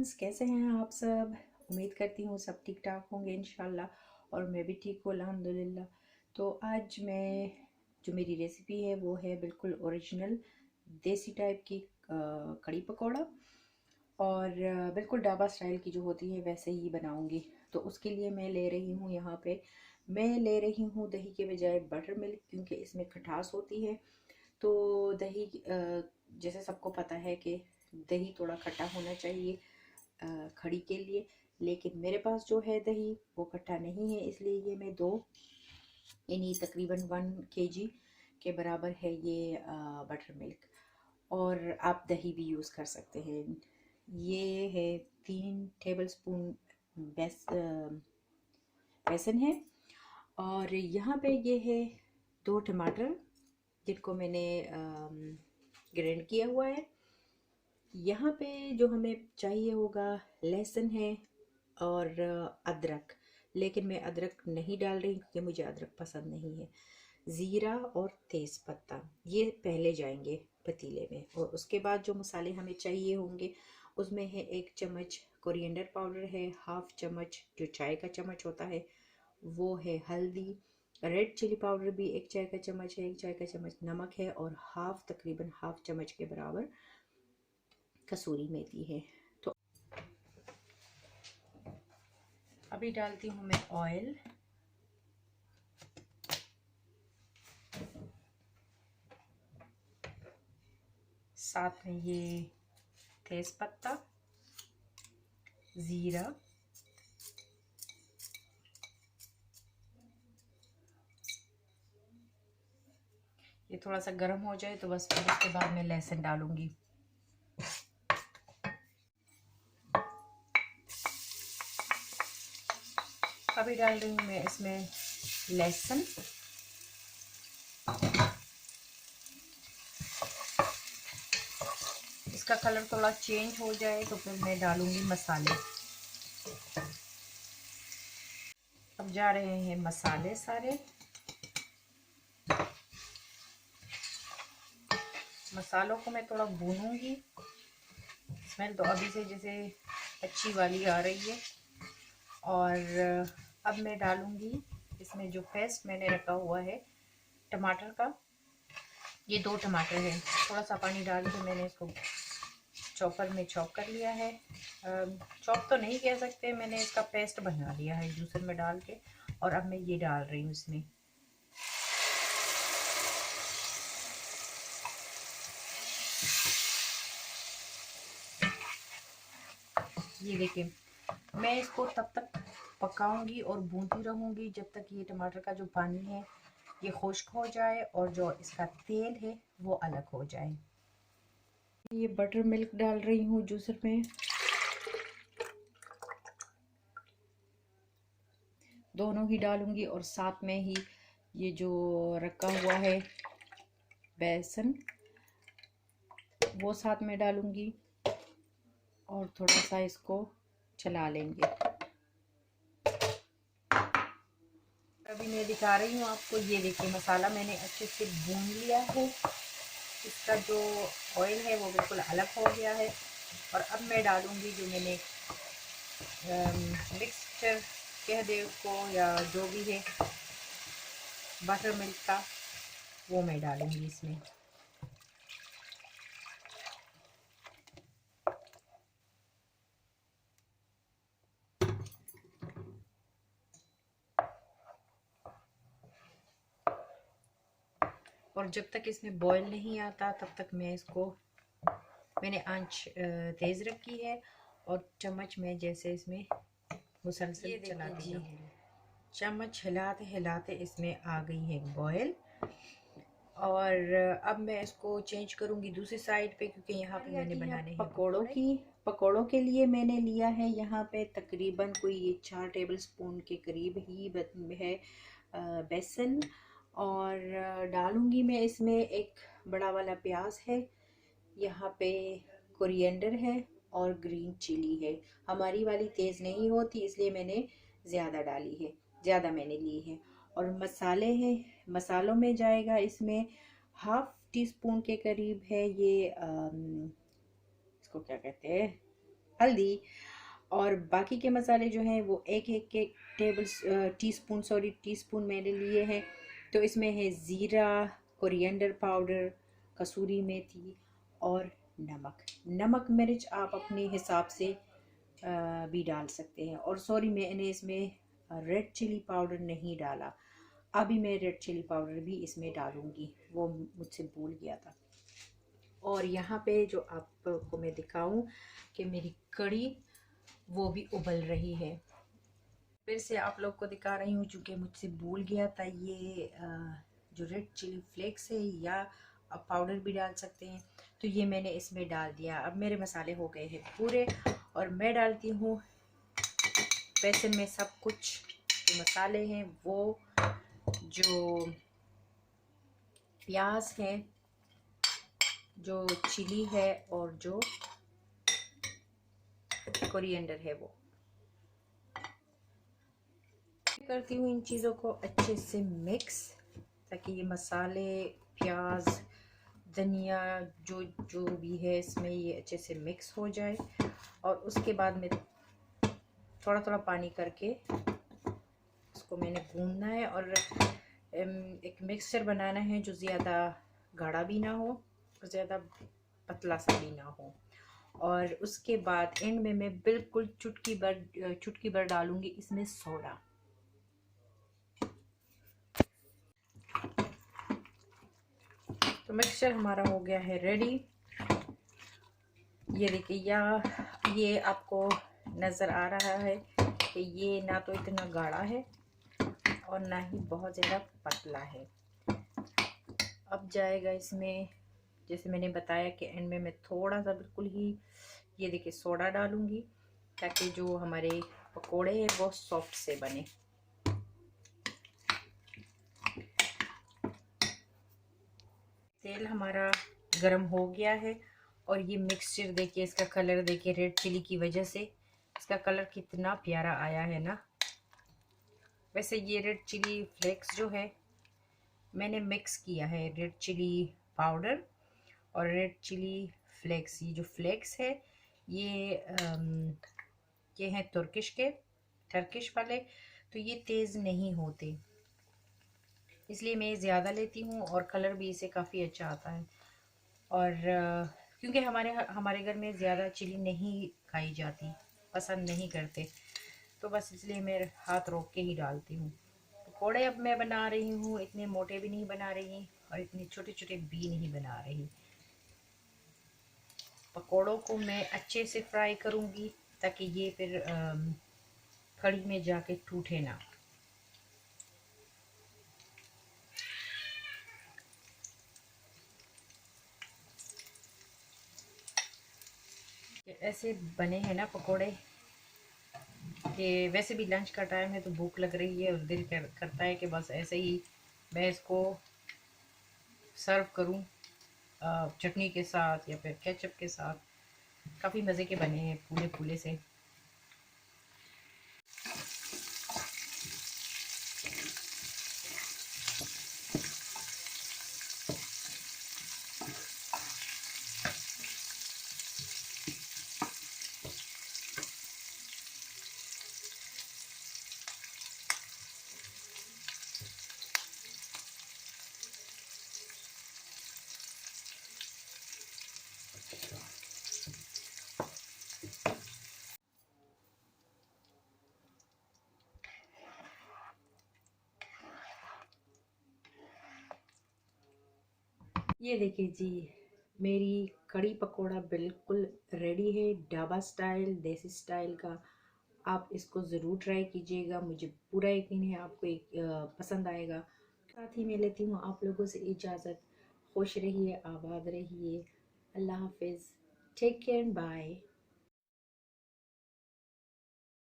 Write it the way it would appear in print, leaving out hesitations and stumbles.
Friends, कैसे हैं आप सब। उम्मीद करती हूँ सब ठीक ठाक होंगे इंशाल्लाह और मैं भी ठीक हूँ अल्हम्दुलिल्लाह। तो आज मैं जो मेरी रेसिपी है वो है बिल्कुल ओरिजिनल देसी टाइप की कड़ी पकौड़ा और बिल्कुल ढाबा स्टाइल की जो होती है वैसे ही बनाऊंगी। तो उसके लिए मैं ले रही हूँ यहाँ पे मैं ले रही हूँ दही के बजाय बटर मिल्क, क्योंकि इसमें खटास होती है। तो दही जैसे सबको पता है कि दही थोड़ा खट्टा होना चाहिए खड़ी के लिए, लेकिन मेरे पास जो है दही वो खट्टा नहीं है, इसलिए ये मैं दो यानी तकरीबन 1 kg के बराबर है ये बटर मिल्क। और आप दही भी यूज़ कर सकते हैं। ये है 3 टेबल स्पून बेसन है। और यहाँ पे ये है 2 टमाटर जिनको मैंने ग्राइंड किया हुआ है। यहाँ पे जो हमें चाहिए होगा लहसुन है और अदरक, लेकिन मैं अदरक नहीं डाल रही क्योंकि मुझे अदरक पसंद नहीं है। ज़ीरा और तेज़ पत्ता ये पहले जाएंगे पतीले में, और उसके बाद जो मसाले हमें चाहिए होंगे उसमें है 1 चम्मच कोरिएंडर पाउडर है, 1/2 चम्मच जो चाय का चम्मच होता है वो है हल्दी, रेड चिली पाउडर भी 1 चाय का चम्मच है, 1 चाय का चम्मच नमक है, और तकरीबन हाफ चम्मच के बराबर कसूरी मेथी है। तो अभी डालती हूँ मैं ऑयल। साथ में ये तेज पत्ता, ज़ीरा, ये थोड़ा सा गर्म हो जाए तो बस फिर उसके बाद मैं लहसुन डालूंगी। अभी डाल रही हूँ मैं इसमें लहसुन, इसका कलर थोड़ा चेंज हो जाए तो फिर मैं डालूंगी मसाले। अब जा रहे हैं मसाले सारे। मसालों को मैं थोड़ा भूनूंगी। स्मेल तो अभी से जैसे अच्छी वाली आ रही है। और अब मैं डालूंगी इसमें जो पेस्ट मैंने रखा हुआ है टमाटर का। ये 2 टमाटर है, थोड़ा सा पानी डाल के मैंने इसको चॉपर में चॉप कर लिया है। चॉप तो नहीं कह सकते, मैंने इसका पेस्ट बना लिया है जूसर में डाल के। और अब मैं ये डाल रही हूँ इसमें। ये देखिए, मैं इसको तब तक पकाऊंगी और भूनती रहूंगी जब तक ये टमाटर का जो पानी है ये खुश्क हो जाए और जो इसका तेल है वो अलग हो जाए। ये बटर मिल्क डाल रही हूँ जूसर में, दोनों ही डालूंगी। और साथ में ही ये जो रखा हुआ है बेसन वो साथ में डालूंगी और थोड़ा सा इसको चला लेंगे। अभी मैं दिखा रही हूँ आपको, ये देखिए मसाला मैंने अच्छे से भून लिया है। इसका जो ऑयल है वो बिल्कुल अलग हो गया है। और अब मैं डालूंगी जो मैंने मिक्सचर कह दे उसको या जो भी है बटर मिल्क का, वो मैं डालूंगी इसमें। और जब तक इसमें बॉईल नहीं आता तब तक मैंने आंच तेज़ रखी है और चम्मच में जैसे इसमें मुसलसल चलाती रहूँगी। चम्मच हिलाते हिलाते इसमें आ गई है बॉयल। और अब मैं इसको चेंज करूँगी दूसरी साइड पे, क्योंकि यहाँ पे मैंने बनाने हैं पकौड़ों के लिए मैंने लिया है यहाँ पे तकरीबन कोई 4 टेबल स्पून के करीब ही है बेसन। और डालूंगी मैं इसमें एक बड़ा वाला प्याज है, यहाँ पे कोरिएंडर है और ग्रीन चिली है। हमारी वाली तेज़ नहीं होती इसलिए मैंने ज़्यादा मैंने ली है। और मसाले हैं, मसालों में जाएगा इसमें 1/2 टीस्पून के करीब है ये इसको क्या कहते हैं, हल्दी, और बाकी के मसाले जो हैं वो एक एक के टीस्पून मैंने लिए हैं। तो इसमें है ज़ीरा, कोरिएंडर पाउडर, कसूरी मेथी और नमक। नमक मिर्च आप अपने हिसाब से भी डाल सकते हैं। और सॉरी, मैंने इसमें रेड चिली पाउडर नहीं डाला, अभी मैं रेड चिली पाउडर भी इसमें डालूंगी, वो मुझसे भूल गया था। और यहाँ पे जो आपको मैं दिखाऊं कि मेरी कड़ी वो भी उबल रही है। फिर से आप लोग को दिखा रही हूँ, चूँकि मुझसे भूल गया था। ये जो रेड चिली फ्लेक्स है, या आप पाउडर भी डाल सकते हैं, तो ये मैंने इसमें डाल दिया। अब मेरे मसाले हो गए हैं पूरे, और मैं डालती हूँ वैसे में सब कुछ। जो मसाले हैं वो, जो प्याज है, जो चिली है, और जो कोरिएंडर है, वो करती हूँ इन चीज़ों को अच्छे से मिक्स, ताकि ये मसाले, प्याज, धनिया, जो जो भी है इसमें, ये अच्छे से मिक्स हो जाए। और उसके बाद में थोड़ा थोड़ा पानी करके इसको मैंने भूनना है, और एक मिक्सचर बनाना है जो ज़्यादा गाढ़ा भी ना हो और ज़्यादा पतला सा भी ना हो। और उसके बाद एंड में मैं बिल्कुल चुटकी भर डालूंगी इसमें सोडा। तो मिक्सचर हमारा हो गया है रेडी। ये देखिए, ये आपको नज़र आ रहा है कि ये ना तो इतना गाढ़ा है और ना ही बहुत ज़्यादा पतला है। अब जाएगा इसमें, जैसे मैंने बताया कि एंड में मैं थोड़ा सा बिल्कुल ही, ये देखिए, सोडा डालूंगी, ताकि जो हमारे पकोड़े हैं वो सॉफ्ट से बने। तेल हमारा गरम हो गया है, और ये मिक्सचर देखिए, इसका कलर देखिए, रेड चिली की वजह से इसका कलर कितना प्यारा आया है ना। वैसे ये रेड चिली फ्लेक्स जो है, मैंने मिक्स किया है रेड चिली पाउडर और रेड चिली फ्लेक्स। ये जो फ्लेक्स है, ये ये हैं टर्किश वाले, तो ये तेज़ नहीं होते, इसलिए मैं ज़्यादा लेती हूँ, और कलर भी इसे काफ़ी अच्छा आता है। और क्योंकि हमारे घर में ज़्यादा चिली नहीं खाई जाती, पसंद नहीं करते, तो बस इसलिए मैं हाथ रोक के ही डालती हूँ। पकौड़े अब मैं बना रही हूँ, इतने मोटे भी नहीं बना रही और इतने छोटे छोटे भी नहीं बना रही। पकौड़ों को मैं अच्छे से फ्राई करूँगी, ताकि ये फिर कढ़ी में जाके टूटे ना। ऐसे बने हैं ना पकोड़े, कि वैसे भी लंच का टाइम है तो भूख लग रही है, और दिल करता है कि बस ऐसे ही मैं इसको सर्व करूं चटनी के साथ या फिर केचप के साथ। काफ़ी मज़े के बने हैं, फूले फूले से। ये देखिए जी, मेरी कड़ी पकोड़ा बिल्कुल रेडी है, ढाबा स्टाइल, देसी स्टाइल का। आप इसको ज़रूर ट्राई कीजिएगा, मुझे पूरा यकीन है आपको पसंद आएगा। साथ ही मैं लेती हूँ आप लोगों से इजाज़त। खुश रहिए, आबाद रहिए। अल्लाह हाफिज़। Take care, bye.